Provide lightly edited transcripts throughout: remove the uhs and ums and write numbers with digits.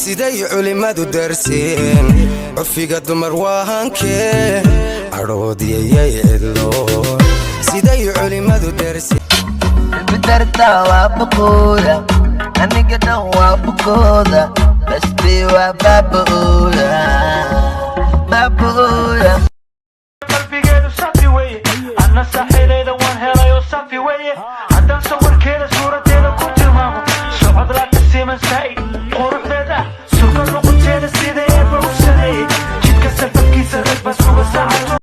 siday culimadu darsiin cufiga dumar waahankee aroodiyay cidlo siday culimadu darsiin bidarta waa buqooda aniga dhan waa buqooda basti waa baabooda qalbigeedu safi weye anna saxiilayda waan helayo safi weye haddaan sawirkeeda suuradeeda ku tilmaamo socod la tasiiman saa'id quruxdeeda suga luqunteeda sida eeba u sameeyey jidka safarkiisa reesba suga saacato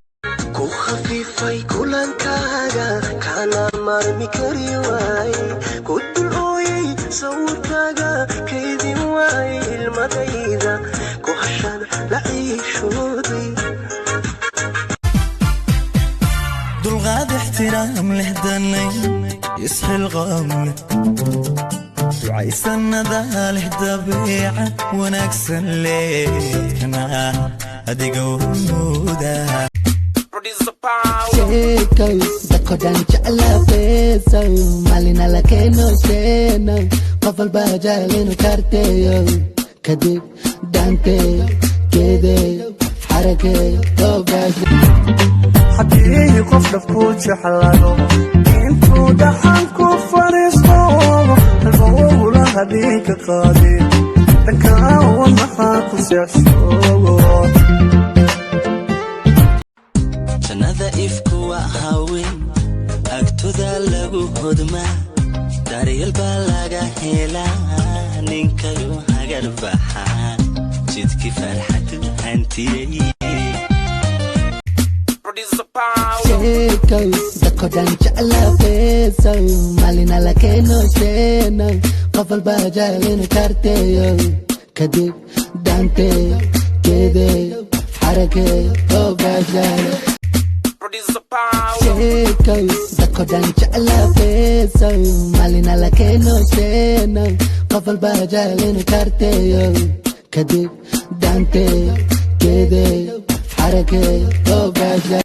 ku khafiifay kulankaaga kana marmi kari waaye ku dul ooyey sawirkaaga kaydin waaye ilmadayda ku hashaan la ciishooday دلغاد احترام لهدني يسحي الغامل وعيسنا ذا لهدبيعة ونكسن ليتكنا هدي قودا Checo, dakodan chala peso, malina la que no sé, no, pafal bajalino carteo, kadib, dante, kede, harake, togas. حكيه قف لفوت حلانو انتو دحانكو فريسو البوغولا هديك قادي تكاو محاكو سيشو جنada ifku waa haween agtooda lagu hodmaa daryeel baa laga helaa ninkayu hagar baxaa jidkii farxadu hantiyey Checo, dakodan chala peso, malina la que no sé, no, pafal bajalino carteo, kadib, dante, kede, harake, togas. Checo, dakodan chala peso, malina la que no sé, no, pafal bajalino carteo, kadib, dante, kede, harake, togas.